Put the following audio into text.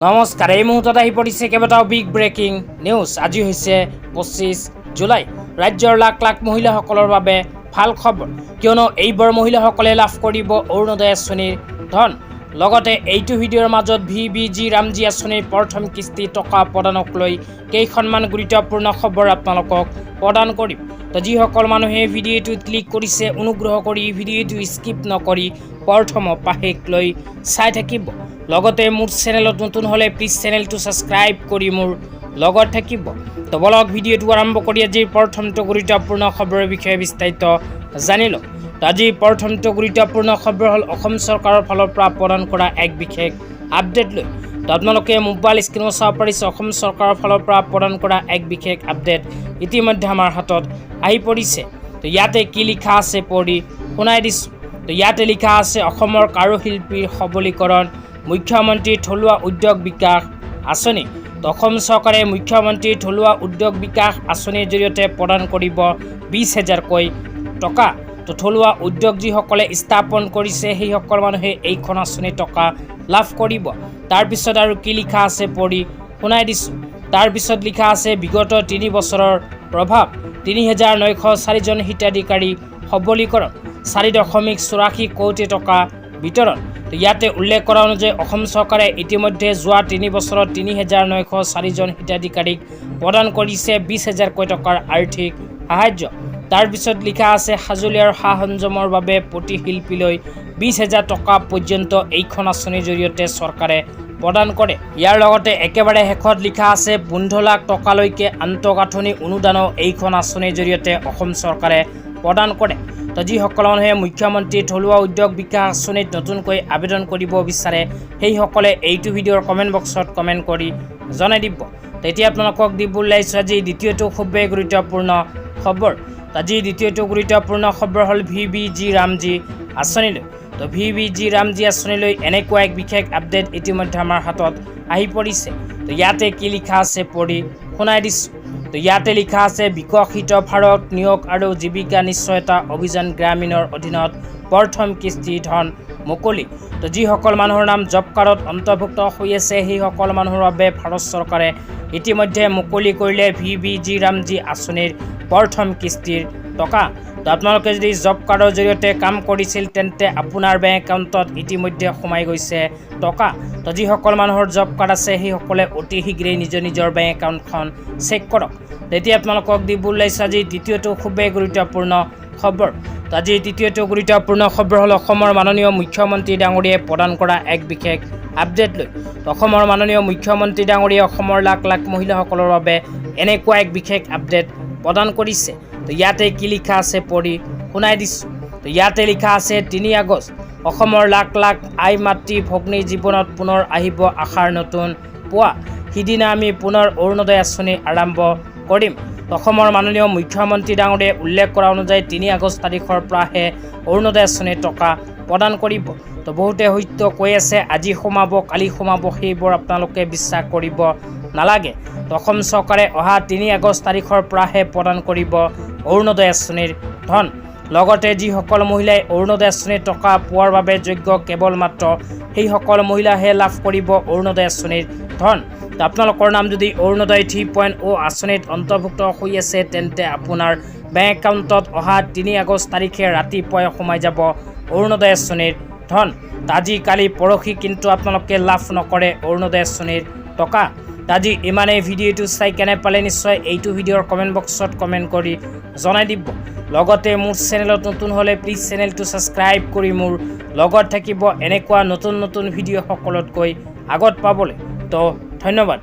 নমস্কাৰ, এই মুহূৰ্তত আহি পৰিছে কেইবাটাও বিগ ব্ৰেকিং নিউজ। আজি হৈছে 25 জুলাই। ৰাজ্যৰ লাখ লাখ মহিলাসকলৰ বাবে ভাল খবৰ, কিয়নো এইবাৰ মহিলাসকলে লাভ কৰিব অৰুণোদয় আঁচনিৰ ধন। লগতে এইটো ভিডিঅ'ৰ মাজত VBG ৰামজী আঁচনিৰ প্ৰথম কিস্তি টকা প্ৰদানক লৈ কেইখনমান গুৰুত্বপূৰ্ণ খবৰ আপোনালোকক প্ৰদান কৰিম। তো যিসকল মানুহে ভিডিঅ'টোত ক্লিক কৰিছে, অনুগ্ৰহ কৰি ভিডিঅ'টো স্কিপ নকৰি প্ৰথমৰ পাশেক লৈ চাই থাকিব। লগতে মোৰ চেনেলত নতুন হ'লে প্লিজ চেনেলটো ছাবস্ক্ৰাইব কৰি মোৰ লগত থাকিব। তো বলক ভিডিঅ'টো আৰম্ভ কৰি আজিৰ প্ৰথমটো গুৰুত্বপূৰ্ণ খবৰৰ বিষয়ে বিস্তাৰিত জানি লওঁ। তো আজিৰ প্ৰথমটো গুৰুত্বপূৰ্ণ খবৰ হ'ল অসম চৰকাৰৰ ফালৰ পৰা প্ৰদান কৰা এক বিশেষ আপডেট লৈ। তো আপোনালোকে মোবাইল স্ক্ৰীণত চাব পাৰিছে অসম চৰকাৰৰ ফালৰ পৰা প্ৰদান কৰা এক বিশেষ আপডেট ইতিমধ্যে আমাৰ হাতত আহি পৰিছে। তো ইয়াতে কি লিখা আছে পঢ়ি শুনাই দিছোঁ। তো ইয়াতে লিখা আছে অসমৰ কাৰুশিল্পীৰ সবলীকৰণ, মুখ্যমন্ত্ৰী থলুৱা উদ্যোগ বিকাশ আঁচনি। অসম চৰকাৰে মুখ্যমন্ত্ৰী থলুৱা উদ্যোগ বিকাশ আঁচনিৰ জৰিয়তে প্ৰদান কৰিব 20,000কৈ টকা। তো থলুৱা উদ্যোগ যিসকলে স্থাপন কৰিছে সেইসকল মানুহে এইখন আঁচনিৰ টকা লাভ কৰিব। তাৰপিছত আৰু কি লিখা আছে পঢ়ি শুনাই দিছোঁ। তাৰপিছত লিখা আছে বিগত 3 বছৰৰ প্ৰভাৱ, 3,904জন হিতাধিকাৰী সবলীকৰণ, 4.84 কোটি টকা বিতৰণ। তো ইয়াতে উল্লেখ কৰা অনুযায়ী অসম চৰকাৰে ইতিমধ্যে যোৱা 3 বছৰত 3,904জন হিতাধিকাৰীক প্ৰদান কৰিছে 20,000কৈ টকাৰ আৰ্থিক সাহায্য। তাৰপিছত লিখা আছে সঁজুলি আৰু সা সৰঞ্জামৰ বাবে প্ৰতি শিল্পীলৈ 20,000 টকা পৰ্যন্ত এইখন আঁচনিৰ জৰিয়তে চৰকাৰে প্ৰদান কৰে। ইয়াৰ লগতে একেবাৰে শেষত লিখা আছে 15 লাখ টকালৈকে আন্তঃগাঁথনি অনুদানো এইখন আঁচনিৰ জৰিয়তে অসম চৰকাৰে প্ৰদান কৰে। তো যিসকল মানুহে মুখ্যমন্ত্ৰী থলুৱা উদ্যোগ বিকাশ আঁচনিত নতুনকৈ আবেদন কৰিব বিচাৰে সেইসকলে এইটো ভিডিঅ'ৰ কমেণ্ট বক্সত কমেণ্ট কৰি জনাই দিব। তেতিয়া আপোনালোকক দিব ওলাইছোঁ আজি দ্বিতীয়টো খুবেই গুৰুত্বপূৰ্ণ খবৰ। আজি দ্বিতীয়টো গুৰুত্বপূৰ্ণ খবৰ হ'ল VBG ৰামজী আঁচনিলৈ। তো VBG ৰামজী আঁচনিলৈ এনেকুৱা এক বিশেষ আপডেট ইতিমধ্যে আমাৰ হাতত আহি পৰিছে। তো ইয়াতে কি লিখা আছে পঢ়ি শুনাই দিছোঁ। তো ইয়াতে লিখা আছে বিকশিত ভাৰত নিয়োগ আৰু জীৱিকা নিশ্চয়তা অভিযান গ্ৰামীণৰ অধীনত প্ৰথম কিস্তি ধন মুকলি। তো যিসকল মানুহৰ নাম জব কাৰ্ডত অন্তৰ্ভুক্ত হৈ আছে সেইসকল মানুহৰ বাবে ভাৰত চৰকাৰে ইতিমধ্যে মুকলি কৰিলে VBG ৰামজী আঁচনিৰ প্ৰথম কিস্তিৰ টকা। তো আপোনালোকে যদি জব কাৰ্ডৰ জৰিয়তে কাম কৰিছিল তেন্তে আপোনাৰ বেংক একাউণ্টত ইতিমধ্যে সোমাই গৈছে টকা। তো যিসকল মানুহৰ জব কাৰ্ড আছে সেইসকলে অতি শীঘ্ৰেই নিজৰ বেংক একাউণ্টখন চেক কৰক। তেতিয়া আপোনালোকক দিব ওলাইছোঁ আজি দ্বিতীয়টো খুবেই গুৰুত্বপূৰ্ণ খবৰ। তো আজি দ্বিতীয়টো গুৰুত্বপূৰ্ণ খবৰ হ'ল অসমৰ মাননীয় মুখ্যমন্ত্ৰী ডাঙৰীয়াই প্ৰদান কৰা এক বিশেষ আপডেট লৈ। অসমৰ মাননীয় মুখ্যমন্ত্ৰী ডাঙৰীয়াই অসমৰ লাখ লাখ মহিলাসকলৰ বাবে এনেকুৱা এক বিশেষ আপডেট প্ৰদান কৰিছে। তো ইয়াতে কি লিখা আছে পঢ়ি শুনাই দিছোঁ। তো ইয়াতে লিখা আছে 3 আগষ্ট অসমৰ লাখ লাখ আই মাতৃ ভগ্নীৰ জীৱনত পুনৰ আহিব আশাৰ নতুন পুৱা। সিদিনা আমি পুনৰ অৰুণোদয় আঁচনি আৰম্ভ কৰিম। অসমৰ মাননীয় মুখ্যমন্ত্ৰী ডাঙৰীয়াই উল্লেখ কৰা অনুযায়ী 3 আগষ্ট তাৰিখৰ পৰাহে অৰুণোদয় আঁচনিৰ টকা প্ৰদান কৰিব। তো বহুতে হয়তো কৈ আছে আজি সোমাব কালি সোমাব, সেইবোৰ আপোনালোকে বিশ্বাস কৰিব নালাগে। তো অসম চৰকাৰে অহা 3 আগষ্ট তাৰিখৰ পৰাহে প্ৰদান কৰিব অৰুণোদয় আঁচনিৰ ধন। লগতে যিসকল মহিলাই অৰুণোদয় আঁচনিৰ টকা পোৱাৰ বাবে যোগ্য কেৱল মাত্ৰ সেইসকল মহিলাহে লাভ কৰিব অৰুণোদয় আঁচনিৰ ধন। তো আপোনালোকৰ নাম যদি অৰুণোদয় 3.0 আঁচনিত অন্তৰ্ভুক্ত হৈ আছে তেন্তে আপোনাৰ বেংক একাউণ্টত অহা 3 আগষ্ট তাৰিখে ৰাতিপুৱাই সোমাই যাব অৰুণোদয় আঁচনিৰ ধন। আজি কালি পৰহি কিন্তু আপোনালোকে লাভ নকৰে অৰুণোদয় আঁচনিৰ টকা। আজি ইমানেই। ভিডিঅ'টো চাই কেনে পালে নিশ্চয় এইটো ভিডিঅ'ৰ কমেণ্ট বক্সত কমেণ্ট কৰি জনাই দিব। লগতে মোৰ চেনেলত নতুন হ'লে প্লিজ চেনেলটো ছাবস্ক্ৰাইব কৰি মোৰ লগত থাকিব এনেকুৱা নতুন ভিডিঅ' সকলোতকৈ আগত পাবলৈ। তো ধন্যবাদ।